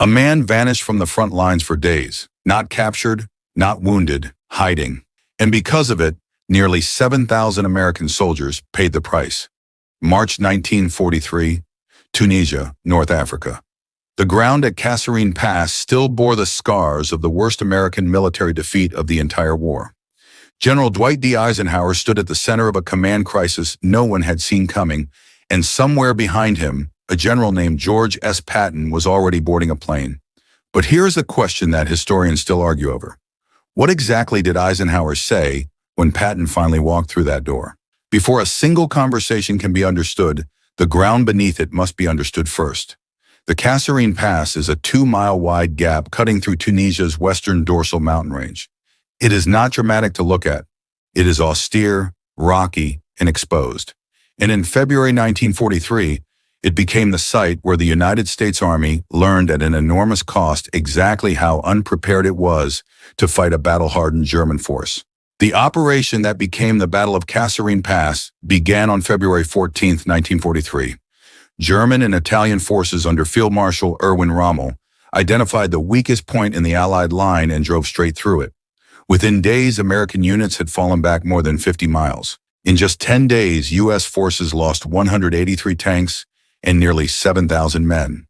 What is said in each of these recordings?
A man vanished from the front lines for days, not captured, not wounded, hiding. And because of it, nearly 7,000 American soldiers paid the price. March 1943, Tunisia, North Africa. The ground at Kasserine Pass still bore the scars of the worst American military defeat of the entire war. General Dwight D. Eisenhower stood at the center of a command crisis no one had seen coming, and somewhere behind him, a general named George S. Patton was already boarding a plane. But here's the question that historians still argue over. What exactly did Eisenhower say when Patton finally walked through that door? Before a single conversation can be understood, the ground beneath it must be understood first. The Kasserine Pass is a 2-mile-wide gap cutting through Tunisia's western dorsal mountain range. It is not dramatic to look at. It is austere, rocky, and exposed. And in February 1943, it became the site where the United States Army learned at an enormous cost exactly how unprepared it was to fight a battle-hardened German force. The operation that became the Battle of Kasserine Pass began on February 14, 1943. German and Italian forces under Field Marshal Erwin Rommel identified the weakest point in the Allied line and drove straight through it. Within days, American units had fallen back more than 50 miles. In just 10 days, U.S. forces lost 183 tanks and nearly 7,000 men.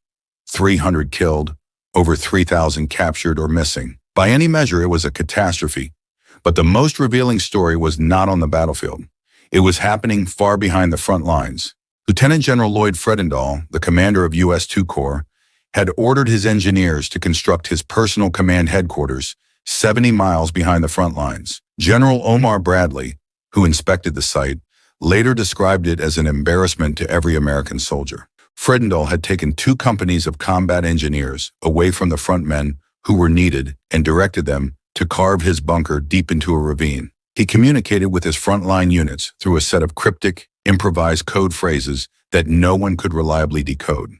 300 killed, over 3,000 captured or missing. By any measure, it was a catastrophe. But the most revealing story was not on the battlefield. It was happening far behind the front lines. Lieutenant General Lloyd Fredendall, the commander of U.S. II Corps, had ordered his engineers to construct his personal command headquarters 70 miles behind the front lines. General Omar Bradley, who inspected the site, later described it as an embarrassment to every American soldier. Fredendall had taken 2 companies of combat engineers away from the front men who were needed and directed them to carve his bunker deep into a ravine. He communicated with his frontline units through a set of cryptic, improvised code phrases that no one could reliably decode.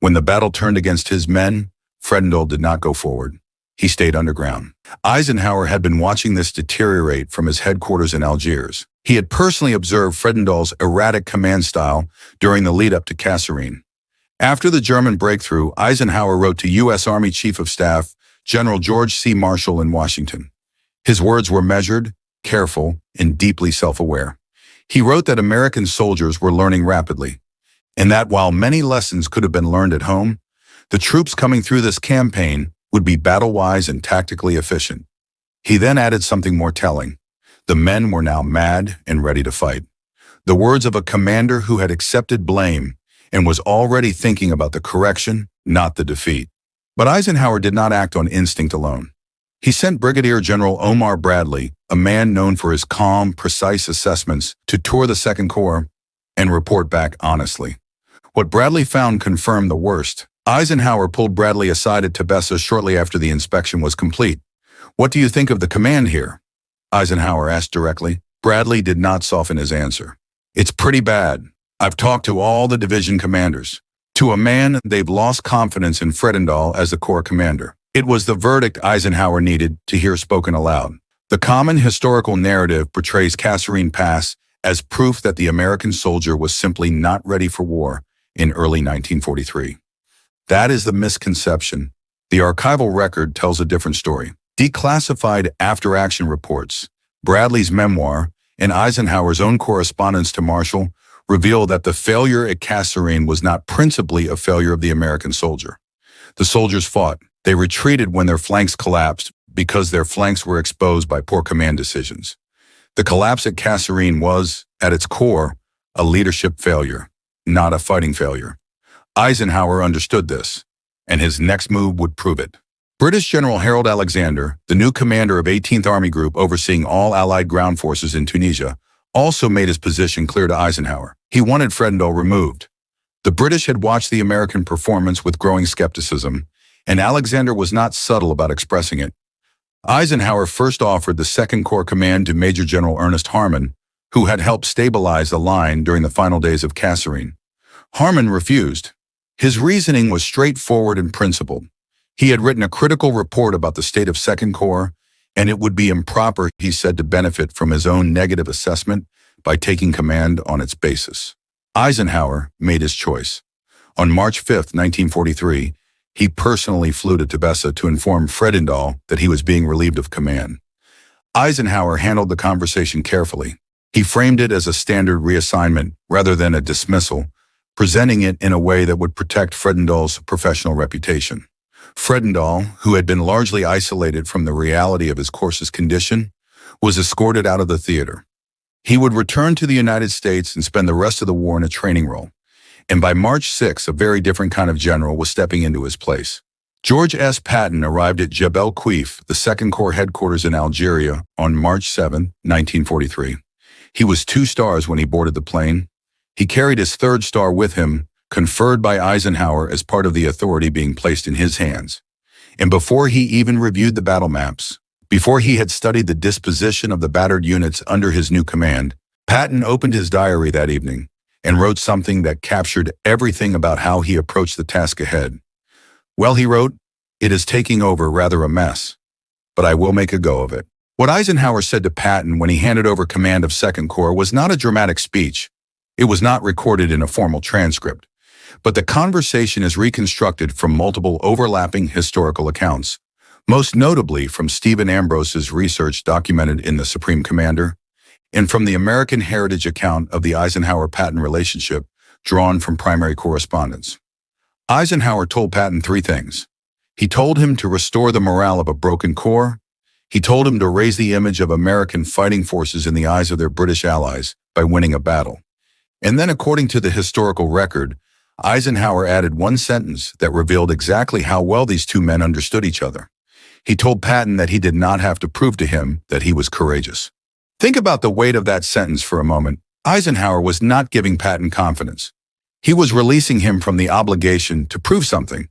When the battle turned against his men, Fredendall did not go forward. He stayed underground. Eisenhower had been watching this deteriorate from his headquarters in Algiers. He had personally observed Fredendall's erratic command style during the lead-up to Kasserine. After the German breakthrough, Eisenhower wrote to U.S. Army Chief of Staff General George C. Marshall in Washington. His words were measured, careful, and deeply self-aware. He wrote that American soldiers were learning rapidly, and that while many lessons could have been learned at home, the troops coming through this campaign would be battle-wise and tactically efficient. He then added something more telling. The men were now mad and ready to fight. The words of a commander who had accepted blame and was already thinking about the correction, not the defeat. But Eisenhower did not act on instinct alone. He sent Brigadier General Omar Bradley, a man known for his calm, precise assessments, to tour the Second Corps and report back honestly. What Bradley found confirmed the worst. Eisenhower pulled Bradley aside at Tebessa shortly after the inspection was complete. "What do you think of the command here?" Eisenhower asked directly. Bradley did not soften his answer. "It's pretty bad. I've talked to all the division commanders. To a man, they've lost confidence in Fredendall as the Corps commander." It was the verdict Eisenhower needed to hear spoken aloud. The common historical narrative portrays Kasserine Pass as proof that the American soldier was simply not ready for war in early 1943. That is the misconception. The archival record tells a different story. Declassified after-action reports, Bradley's memoir, and Eisenhower's own correspondence to Marshall reveal that the failure at Kasserine was not principally a failure of the American soldier. The soldiers fought. They retreated when their flanks collapsed because their flanks were exposed by poor command decisions. The collapse at Kasserine was, at its core, a leadership failure, not a fighting failure. Eisenhower understood this, and his next move would prove it. British General Harold Alexander, the new commander of 18th Army Group overseeing all Allied ground forces in Tunisia, also made his position clear to Eisenhower. He wanted Fredendall removed. The British had watched the American performance with growing skepticism, and Alexander was not subtle about expressing it. Eisenhower first offered the Second Corps command to Major General Ernest Harmon, who had helped stabilize the line during the final days of Kasserine. Harmon refused. His reasoning was straightforward and principled. He had written a critical report about the state of Second Corps, and it would be improper, he said, to benefit from his own negative assessment by taking command on its basis. Eisenhower made his choice. On March 5, 1943, He personally flew to Tebessa to inform Fredendall that he was being relieved of command. Eisenhower handled the conversation carefully. He framed it as a standard reassignment rather than a dismissal, presenting it in a way that would protect Fredendall's professional reputation. Fredendall, who had been largely isolated from the reality of his corps's condition, was escorted out of the theater. He would return to the United States and spend the rest of the war in a training role. And by March 6, a very different kind of general was stepping into his place. George S. Patton arrived at Jebel Quif, the 2nd Corps headquarters in Algeria, on March 7, 1943. He was 2 stars when he boarded the plane. He carried his 3rd star with him, conferred by Eisenhower as part of the authority being placed in his hands. And before he even reviewed the battle maps, before he had studied the disposition of the battered units under his new command, Patton opened his diary that evening and wrote something that captured everything about how he approached the task ahead. Well, he wrote, "It is taking over rather a mess, but I will make a go of it." What Eisenhower said to Patton when he handed over command of 2nd Corps was not a dramatic speech. It was not recorded in a formal transcript, but the conversation is reconstructed from multiple overlapping historical accounts, most notably from Stephen Ambrose's research documented in The Supreme Commander, and from the American Heritage account of the Eisenhower-Patton relationship drawn from primary correspondence. Eisenhower told Patton 3 things. He told him to restore the morale of a broken corps. He told him to raise the image of American fighting forces in the eyes of their British allies by winning a battle. And then, according to the historical record, Eisenhower added one sentence that revealed exactly how well these 2 men understood each other. He told Patton that he did not have to prove to him that he was courageous. Think about the weight of that sentence for a moment. Eisenhower was not giving Patton confidence. He was releasing him from the obligation to prove something.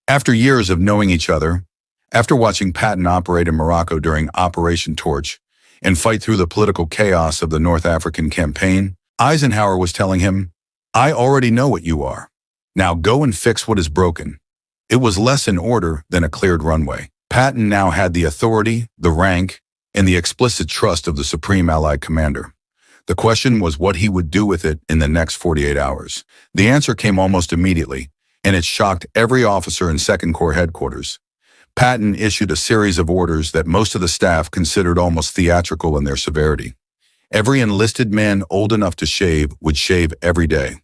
After years of knowing each other, after watching Patton operate in Morocco during Operation Torch and fight through the political chaos of the North African campaign, Eisenhower was telling him, "I already know what you are. Now go and fix what is broken." It was less an order than a cleared runway. Patton now had the authority, the rank, and the explicit trust of the Supreme Allied Commander. The question was what he would do with it in the next 48 hours. The answer came almost immediately, and it shocked every officer in 2nd Corps headquarters. Patton issued a series of orders that most of the staff considered almost theatrical in their severity. Every enlisted man old enough to shave would shave every day.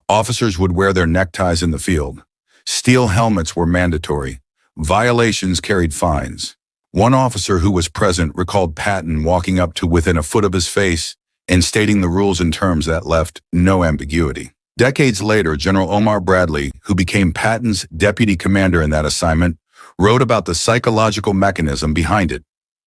Officers would wear their neckties in the field. Steel helmets were mandatory. Violations carried fines. One officer who was present recalled Patton walking up to within a foot of his face and stating the rules in terms that left no ambiguity. Decades later, General Omar Bradley, who became Patton's deputy commander in that assignment, wrote about the psychological mechanism behind it.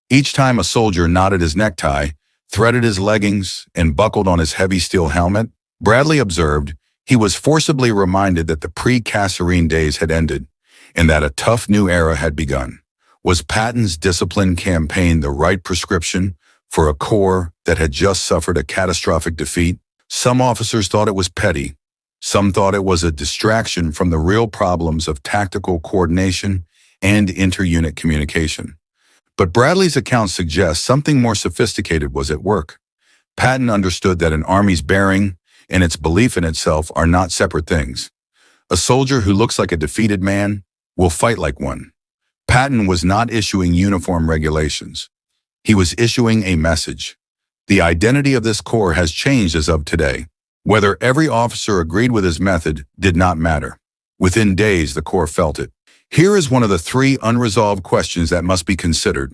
Each time a soldier knotted his necktie, threaded his leggings, and buckled on his heavy steel helmet, Bradley observed, he was forcibly reminded that the pre-Kasserine days had ended and that a tough new era had begun. Was Patton's discipline campaign the right prescription for a corps that had just suffered a catastrophic defeat? Some officers thought it was petty. Some thought it was a distraction from the real problems of tactical coordination and inter-unit communication. But Bradley's account suggests something more sophisticated was at work. Patton understood that an army's bearing and its belief in itself are not separate things. A soldier who looks like a defeated man will fight like one. Patton was not issuing uniform regulations. He was issuing a message. The identity of this corps has changed as of today. Whether every officer agreed with his method did not matter. Within days, the corps felt it. Here is one of the 3 unresolved questions that must be considered.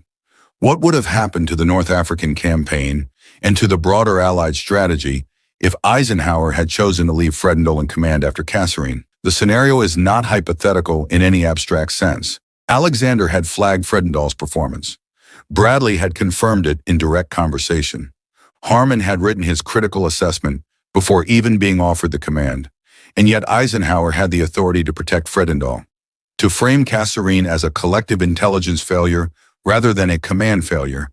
What would have happened to the North African campaign and to the broader Allied strategy if Eisenhower had chosen to leave Fredendall in command after Kasserine? The scenario is not hypothetical in any abstract sense. Alexander had flagged Fredendall's performance. Bradley had confirmed it in direct conversation. Harman had written his critical assessment before even being offered the command. And yet Eisenhower had the authority to protect Fredendall. To frame Kasserine as a collective intelligence failure rather than a command failure,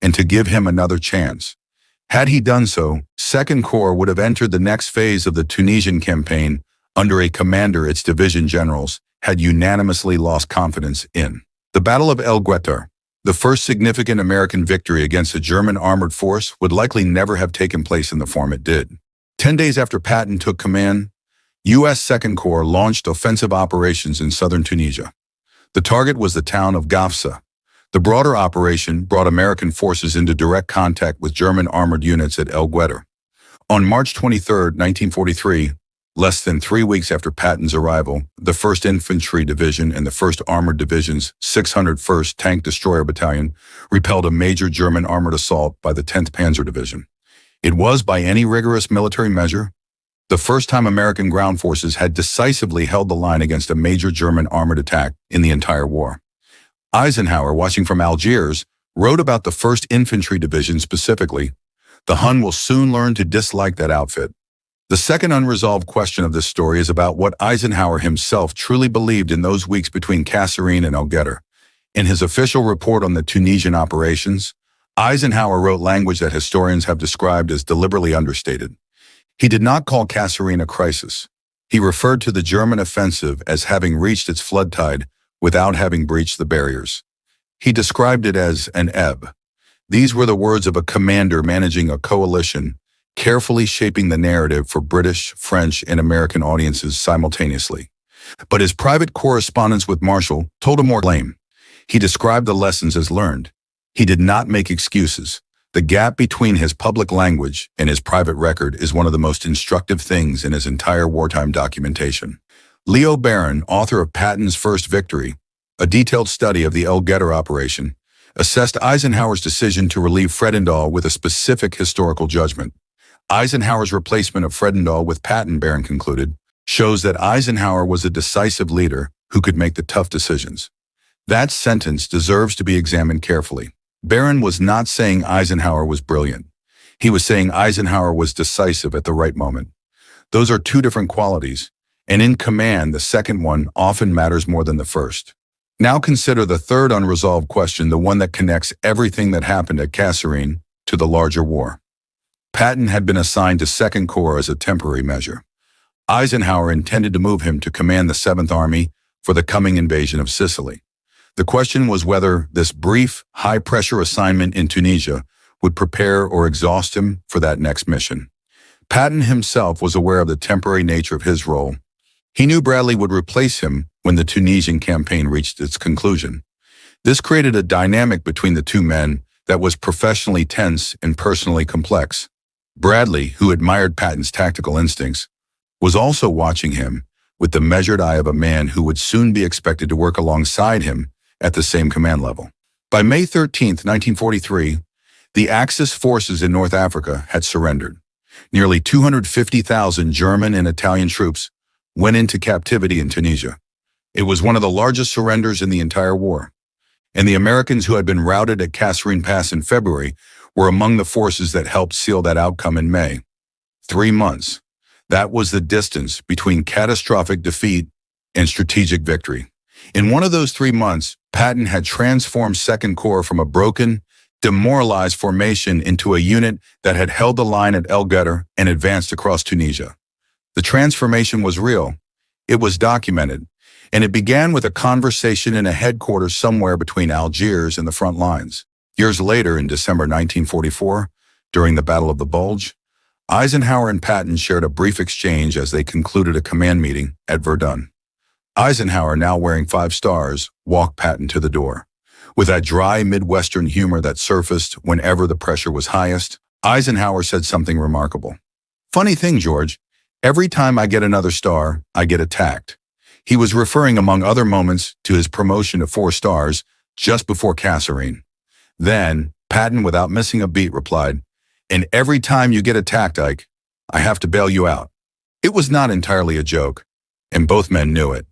and to give him another chance. Had he done so, 2nd Corps would have entered the next phase of the Tunisian campaign under a commander its division generals had unanimously lost confidence in. The Battle of El Guettar, the first significant American victory against a German armored force, would likely never have taken place in the form it did. 10 days after Patton took command, U.S. Second Corps launched offensive operations in southern Tunisia. The target was the town of Gafsa. The broader operation brought American forces into direct contact with German armored units at El Guettar. On March 23, 1943, less than 3 weeks after Patton's arrival, the 1st Infantry Division and the 1st Armored Division's 601st Tank Destroyer Battalion repelled a major German armored assault by the 10th Panzer Division. It was, by any rigorous military measure, the first time American ground forces had decisively held the line against a major German armored attack in the entire war. Eisenhower, watching from Algiers, wrote about the 1st Infantry Division specifically. The Hun will soon learn to dislike that outfit. The second unresolved question of this story is about what Eisenhower himself truly believed in those weeks between Kasserine and El Guettar. In his official report on the Tunisian operations, Eisenhower wrote language that historians have described as deliberately understated. He did not call Kasserine a crisis. He referred to the German offensive as having reached its flood tide without having breached the barriers. He described it as an ebb. These were the words of a commander managing a coalition, carefully shaping the narrative for British, French, and American audiences simultaneously. But his private correspondence with Marshall told a more lame. He described the lessons as learned. He did not make excuses. The gap between his public language and his private record is one of the most instructive things in his entire wartime documentation. Leo Barron, author of Patton's First Victory, a detailed study of the El Guettar operation, assessed Eisenhower's decision to relieve Fredendall with a specific historical judgment. Eisenhower's replacement of Fredendall with Patton, Barron concluded, shows that Eisenhower was a decisive leader who could make the tough decisions. That sentence deserves to be examined carefully. Barron was not saying Eisenhower was brilliant. He was saying Eisenhower was decisive at the right moment. Those are two different qualities, and in command, the second one often matters more than the first. Now consider the third unresolved question, the one that connects everything that happened at Kasserine to the larger war. Patton had been assigned to Second Corps as a temporary measure. Eisenhower intended to move him to command the 7th Army for the coming invasion of Sicily. The question was whether this brief, high-pressure assignment in Tunisia would prepare or exhaust him for that next mission. Patton himself was aware of the temporary nature of his role. He knew Bradley would replace him when the Tunisian campaign reached its conclusion. This created a dynamic between the two men that was professionally tense and personally complex. Bradley, who admired Patton's tactical instincts, was also watching him with the measured eye of a man who would soon be expected to work alongside him at the same command level. By May 13, 1943, the Axis forces in North Africa had surrendered. Nearly 250,000 German and Italian troops went into captivity in Tunisia. It was one of the largest surrenders in the entire war. And the Americans who had been routed at Kasserine Pass in February were among the forces that helped seal that outcome in May. 3 months. That was the distance between catastrophic defeat and strategic victory. In one of those 3 months, Patton had transformed Second Corps from a broken, demoralized formation into a unit that had held the line at El Guettar and advanced across Tunisia. The transformation was real. It was documented, and it began with a conversation in a headquarters somewhere between Algiers and the front lines. Years later, in December 1944, during the Battle of the Bulge, Eisenhower and Patton shared a brief exchange as they concluded a command meeting at Verdun. Eisenhower, now wearing 5 stars, walked Patton to the door. With that dry Midwestern humor that surfaced whenever the pressure was highest, Eisenhower said something remarkable. "Funny thing, George, every time I get another star, I get attacked." He was referring, among other moments, to his promotion to 4 stars just before Kasserine. Then, Patton, without missing a beat, replied, "And every time you get attacked, Ike, I have to bail you out." It was not entirely a joke, and both men knew it.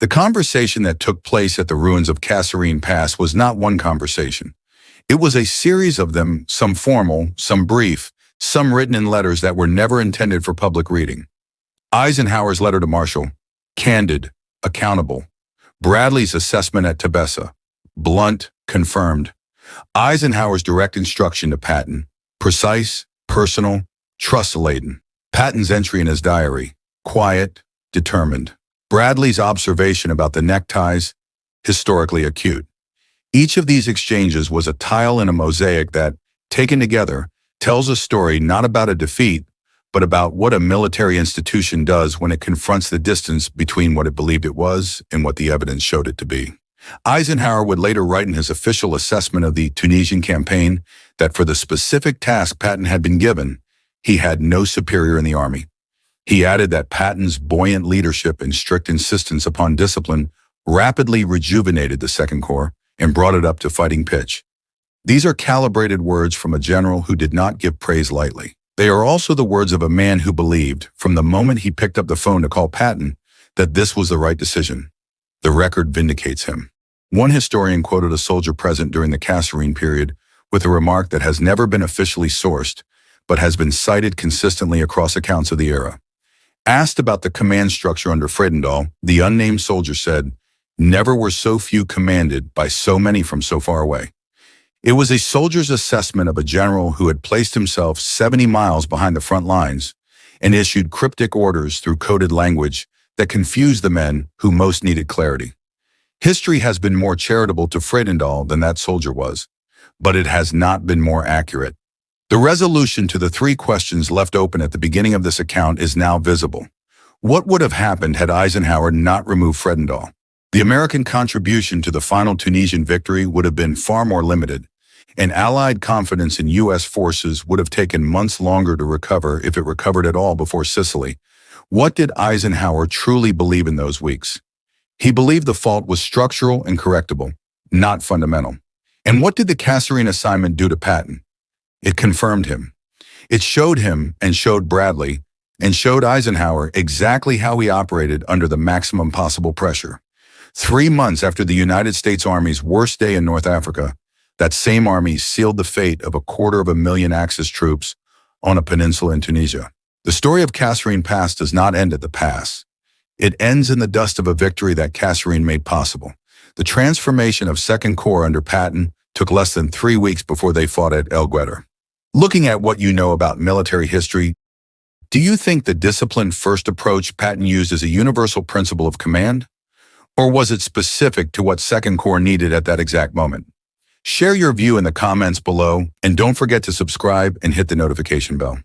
The conversation that took place at the ruins of Kasserine Pass was not one conversation. It was a series of them, some formal, some brief, some written in letters that were never intended for public reading. Eisenhower's letter to Marshall, candid, accountable. Bradley's assessment at Tebessa, blunt, confirmed. Eisenhower's direct instruction to Patton, precise, personal, trust-laden. Patton's entry in his diary, quiet, determined. Bradley's observation about the neckties, historically acute. Each of these exchanges was a tile in a mosaic that, taken together, tells a story not about a defeat, but about what a military institution does when it confronts the distance between what it believed it was and what the evidence showed it to be. Eisenhower would later write in his official assessment of the Tunisian campaign that for the specific task Patton had been given, he had no superior in the army. He added that Patton's buoyant leadership and strict insistence upon discipline rapidly rejuvenated the Second Corps and brought it up to fighting pitch. These are calibrated words from a general who did not give praise lightly. They are also the words of a man who believed, from the moment he picked up the phone to call Patton, that this was the right decision. The record vindicates him. One historian quoted a soldier present during the Kasserine period with a remark that has never been officially sourced, but has been cited consistently across accounts of the era. Asked about the command structure under Fredendall, the unnamed soldier said, "Never were so few commanded by so many from so far away." It was a soldier's assessment of a general who had placed himself 70 miles behind the front lines and issued cryptic orders through coded language that confused the men who most needed clarity. History has been more charitable to Fredendall than that soldier was, but it has not been more accurate. The resolution to the three questions left open at the beginning of this account is now visible. What would have happened had Eisenhower not removed Fredendall? The American contribution to the final Tunisian victory would have been far more limited, and Allied confidence in U.S. forces would have taken months longer to recover if it recovered at all before Sicily. What did Eisenhower truly believe in those weeks? He believed the fault was structural and correctable, not fundamental. And what did the Kasserine assignment do to Patton? It confirmed him. It showed him and showed Bradley and showed Eisenhower exactly how he operated under the maximum possible pressure. 3 months after the United States Army's worst day in North Africa, that same army sealed the fate of 250,000 Axis troops on a peninsula in Tunisia. The story of Kasserine Pass does not end at the pass. It ends in the dust of a victory that Kasserine made possible. The transformation of Second Corps under Patton took less than 3 weeks before they fought at Guettar. Looking at what you know about military history, do you think the disciplined first approach Patton used is a universal principle of command? Or was it specific to what Second Corps needed at that exact moment? Share your view in the comments below, and don't forget to subscribe and hit the notification bell.